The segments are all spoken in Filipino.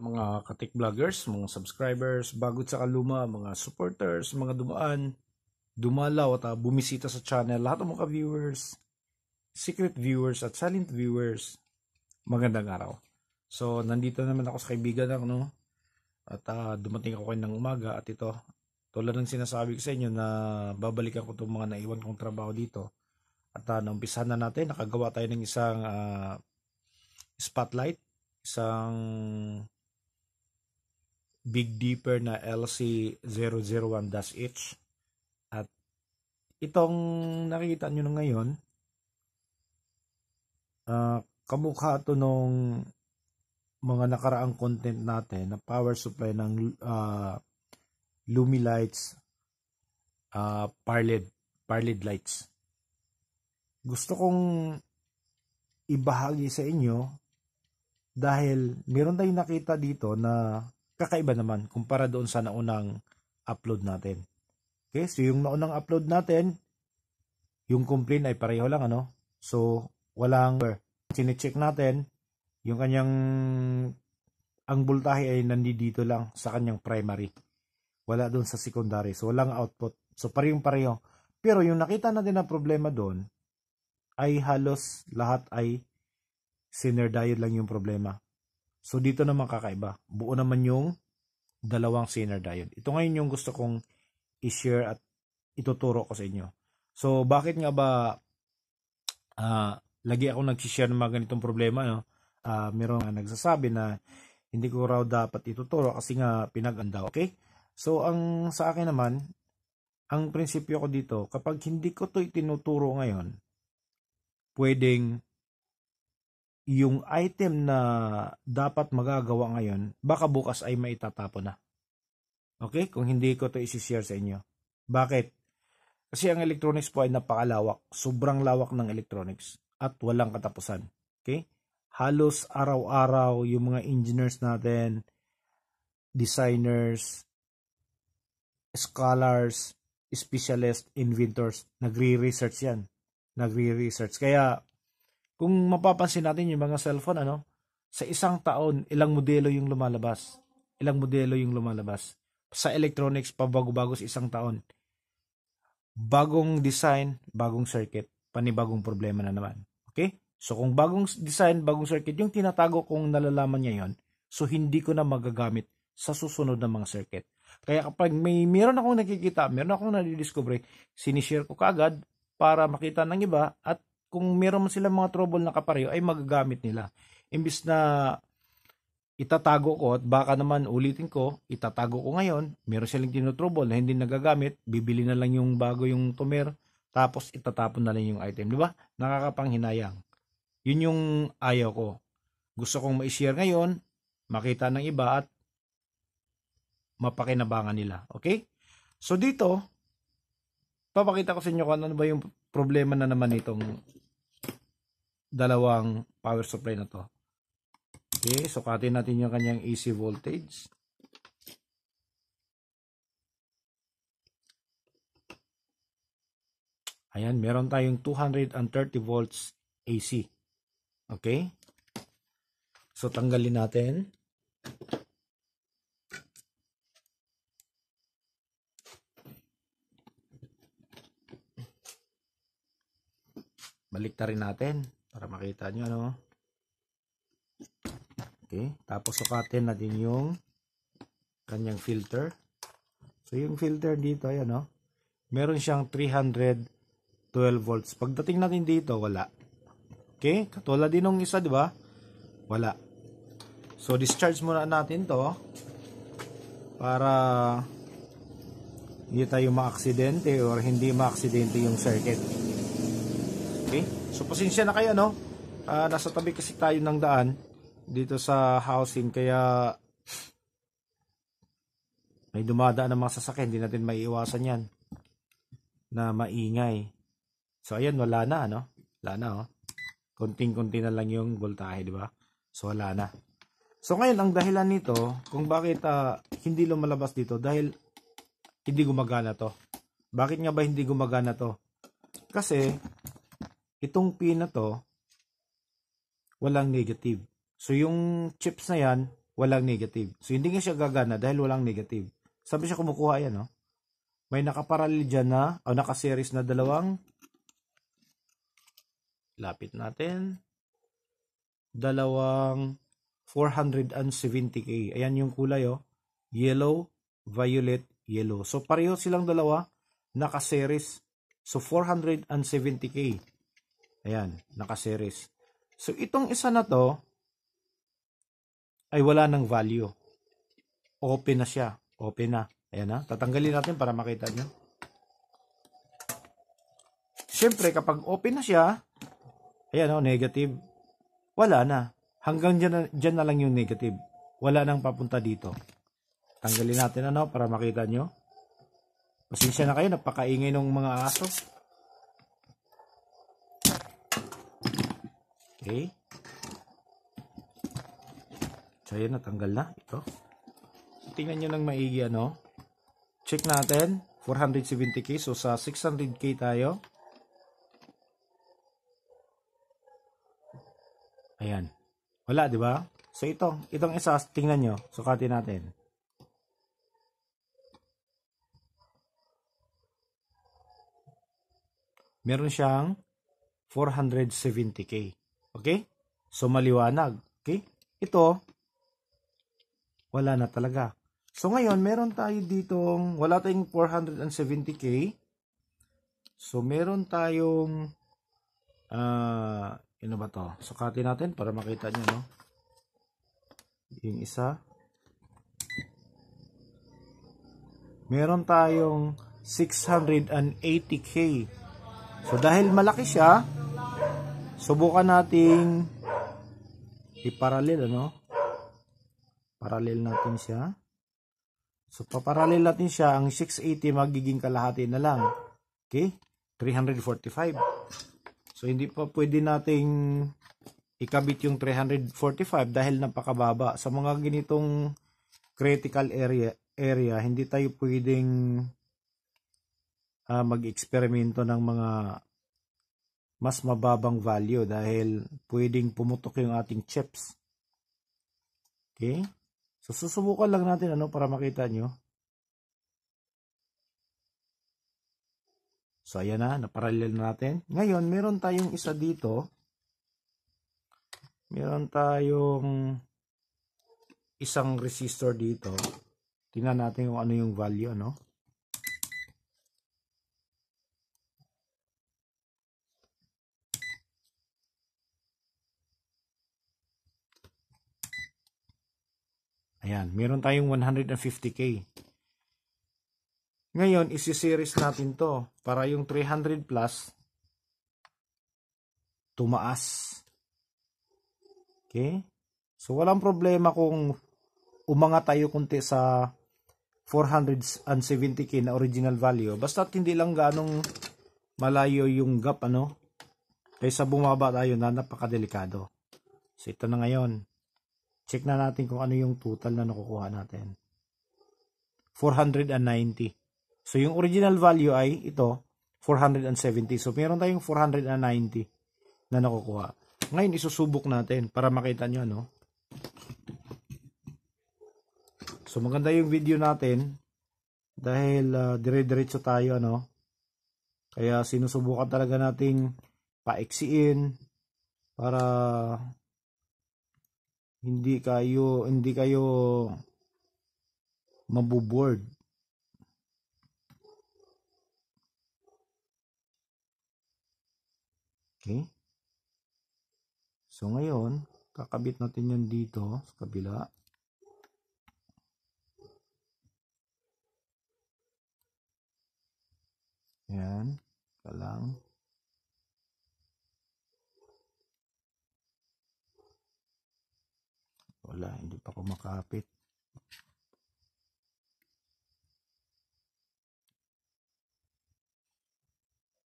mga katik vloggers, mga subscribers, bago sa kaluma, mga supporters, mga dumaan, dumalaw at bumisita sa channel, lahat ng mga viewers, secret viewers at silent viewers, magandang araw. So, nandito naman ako sa kaibigan ako, no? At dumating ako kayo ng umaga at ito, tulad ng sinasabi ko sa inyo na babalikan ko itong mga naiwan kong trabaho dito. At naumpisahan na natin, nakagawa tayo ng isang spotlight, isang Big Dipper na LC001-H. At itong nakikita nyo na ngayon, kamukha ito nung mga nakaraang content natin na power supply ng Lumilights Parled lights. Gusto kong ibahagi sa inyo dahil meron tayong nakita dito na kakaiba naman kumpara doon sa naunang upload natin. Okay, so yung naunang upload natin, yung complaint ay pareho lang, ano? So, walang sine-check natin, yung kanyang ang voltahe ay nandito lang sa kanyang primary. Wala doon sa secondary. So, walang output. So, parehong-pareho. Pero yung nakita natin na problema doon ay halos lahat ay Zener diode lang yung problema. So, dito naman kakaiba. Buo naman yung dalawang Zener diode. Ito ngayon yung gusto kong i-share at ituturo ko sa inyo. So, bakit nga ba lagi ako nag-share ng mga ganitong problema, no? Meron nagsasabi na hindi ko raw dapat ituturo kasi nga pinag-andaw. Okay? So, ang sa akin naman, ang prinsipyo ko dito, kapag hindi ko ito itinuturo ngayon, pwedeng yung item na dapat magagawa ngayon, baka bukas ay maitatapon na. Okay? Kung hindi ko ito isi-share sa inyo. Bakit? Kasi ang electronics po ay napakalawak. Sobrang lawak ng electronics. At walang katapusan. Okay? Halos araw-araw yung mga engineers natin, designers, scholars, specialist, inventors, nagre-research yan. Nagre-research. Kaya, kung mapapansin natin yung mga cellphone, sa isang taon, ilang modelo yung lumalabas. Ilang modelo yung lumalabas. Sa electronics, pabago-bago sa isang taon. Bagong design, bagong circuit, panibagong problema na naman. Okay? So, kung bagong design, bagong circuit, yung tinatago kong nalalaman niya yon, so hindi ko na magagamit sa susunod na mga circuit. Kaya kapag meron akong nakikita, meron akong nadidiscover, sinishare ko kaagad para makita ng iba at kung meron sila mga trouble na kapareho ay magagamit nila. Imbis na itatago ko at baka naman ulitin ko, itatago ko ngayon, meron silang tinutrouble na hindi nagagamit, bibili na lang yung bago yung tumer, tapos itatapon na lang yung item. Di ba? Nakakapanghinayang. Yun yung ayaw ko. Gusto kong ma-share ngayon, makita ng iba at mapakinabangan nila. Okay? So dito, papakita ko sa inyo kung ano ba yung problema na naman itong dalawang power supply na to. Okay, sukatin natin yung kanyang AC voltage. Ayan, meron tayong 230 volts AC. Okay? So, tanggalin natin. Baliktarin natin para makita nyo, ano? Okay, tapos sukatin natin yung kanyang filter. So, yung filter dito, ayan, no? Meron siyang 312 volts. Pagdating natin dito, wala. Okay, katulad din ng isa, di ba? Wala. So, discharge muna natin to para hindi tayo ma-aksidente or hindi ma-aksidente yung circuit. Okay? So, pasensya na kayo, no? Nasa tabi kasi tayo ng daan dito sa housing, kaya may dumadaan ng mga sasakyan, hindi natin maiiwasan yan na maingay. So, ayan, wala na, no? Wala na, oh. Konting-konti na lang yung voltahe, di ba? So, wala na. So, ngayon, ang dahilan nito, kung bakit hindi lumalabas dito, dahil hindi gumagana to. Bakit nga ba hindi gumagana to? Kasi, itong pin na to, walang negative. So, yung chips na yan, walang negative. So, hindi nga siya gagana dahil walang negative. Sabi siya kumukuha yan, no? May nakaparallel dyan na, o nakaseries na dalawang, lapit natin, dalawang 470K. Ayan yung kulay, oh. Yellow, violet, yellow. So, pareho silang dalawa, nakaseries. So, 470K. Ayan, nakaseries. So, itong isa na to, ay wala ng value. Open na siya. Open na. Ayan na. Tatanggalin natin para makita nyo. Siyempre, kapag open na siya, ayan o, negative. Wala na. Hanggang dyan na lang yung negative. Wala nang papunta dito. Tanggalin natin ano para makita nyo. Pasensya na kayo, napakaingay ng mga aso. Okay. So, ayan, natanggal na. Ito. Tingnan nyo lang maigi, ano. Check natin. 470K. So, sa 600K tayo. Ayan. Wala, di ba? So, itong isa, tingnan nyo. Sukatin natin. Meron siyang 470K. Okay? So, maliwanag. Okay? Ito, wala na talaga. So, ngayon, meron tayo ditong, wala tayong 470K. So, meron tayong, ano ba to? Sukatin natin para makita nyo, no? Yung isa. Meron tayong 680K. So, dahil malaki siya, subukan nating iparallel, ano? Parallel natin siya. So, paparallel natin siya. Ang 680 magiging kalahati na lang. Okay? 345. So, hindi pa pwede nating ikabit yung 345 dahil napakababa. Sa mga ganitong critical area hindi tayo pwedeng mag-eksperimento ng mga mas mababang value dahil pwedeng pumutok yung ating chips. Okay? So, susubukan lang natin ano para makita nyo. So, ayan na. Naparallel natin. Ngayon, meron tayong isa dito. Meron tayong isang resistor dito. Tingnan natin kung ano yung value, ano. Ayan, meron tayong 150K. Ngayon, isi-series natin to para yung 300 plus tumaas. Okay? So, walang problema kung umangat tayo kunti sa 470K na original value. Basta hindi lang ganong malayo yung gap, ano? Kaysa bumaba tayo na napakadelikado. So, ito na ngayon. Check na natin kung ano yung total na nakukuha natin. 490. So, yung original value ay ito, 470. So, meron tayong 490 na nakukuha. Ngayon, isusubok natin para makita nyo, ano. So, maganda yung video natin dahil dire-diretso tayo, ano. Kaya, sinusubukan talaga nating paiksiin para hindi kayo mabuboard. Okay? So, ngayon, kakabit natin yan dito sa kabila. Yan. Kalang. Wala, hindi pa kumakapit.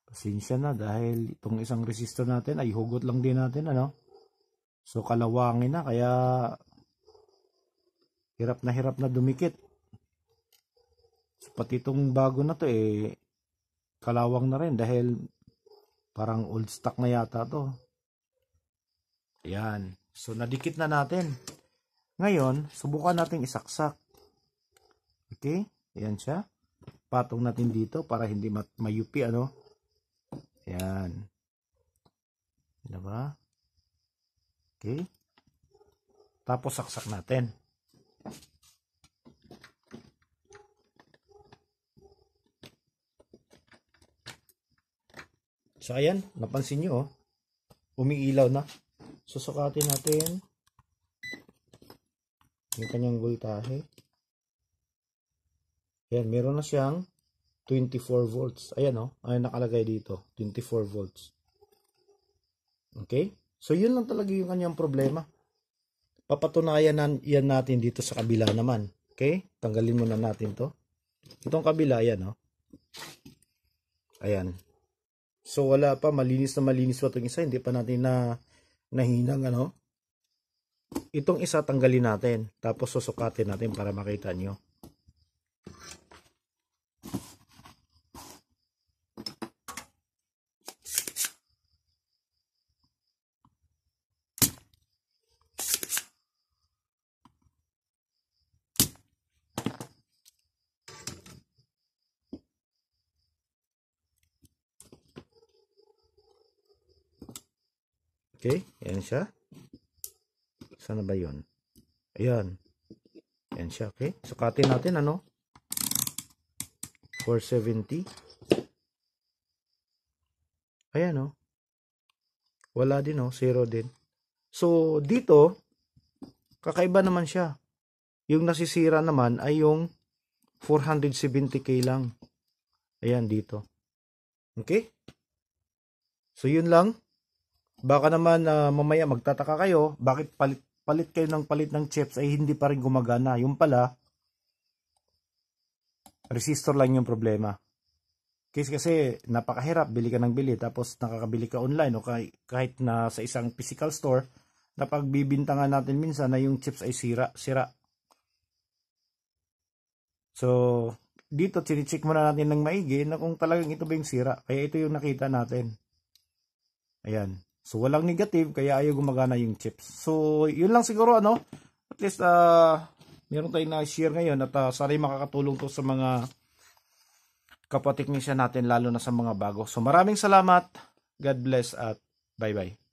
Pasensya na dahil itong isang resistor natin ay hugot lang din natin, ano. So, kalawangin na kaya hirap na dumikit. So, pati itong bago na to kalawang na rin dahil parang old stock na yata to. Ayan. So, nadikit na natin. Ngayon, subukan nating isaksak. Okay? Ayan siya. Patong natin dito para hindi mayupi, ano? Ayan. Diba? Okay? Tapos saksak natin. So, ayan. Napansin nyo, oh. Umiilaw na. Susukatin natin yung kanyang voltahe. Ayan, meron na siyang 24 volts. Ayan, oh. Ayan nakalagay dito. 24 volts. Okay? So, yun lang talaga yung kanyang problema. Papatunayan yan natin dito sa kabila naman. Okay? Tanggalin muna natin to. Itong kabila, ayan, oh. Ayan. So, wala pa. Malinis na malinis pa itong isa. Hindi pa natin nahinang, ano. Itong isa, tanggalin natin. Tapos, susukatin natin para makita nyo. Okay, ayan siya. Sana ba yun? Ayan. Ayan siya, okay. Sukatin natin, ano? 470. Ayan, oh. Wala din, oh. 0 din. So, dito, kakaiba naman siya. Yung nasisira naman ay yung 470K lang. Ayan, dito. Okay? So, yun lang. Baka naman mamaya magtataka kayo, bakit palit kayo ng palit ng chips ay hindi pa rin gumagana. Yung pala, resistor lang yung problema. Kasi napakahirap, bili ka ng bili, tapos nakakabili ka online o kahit na sa isang physical store, napagbibintangan natin minsan na yung chips ay sira. So, dito chine-check muna natin ng maigi na kung talagang ito ba yung sira. Kaya ito yung nakita natin. Ayan. So, walang negative, kaya ayaw gumagana yung chips. So, yun lang siguro, ano. At least, meron tayong na-share ngayon at sana'y makakatulong to sa mga kapwa-technician natin, lalo na sa mga bago. So, maraming salamat. God bless at bye-bye.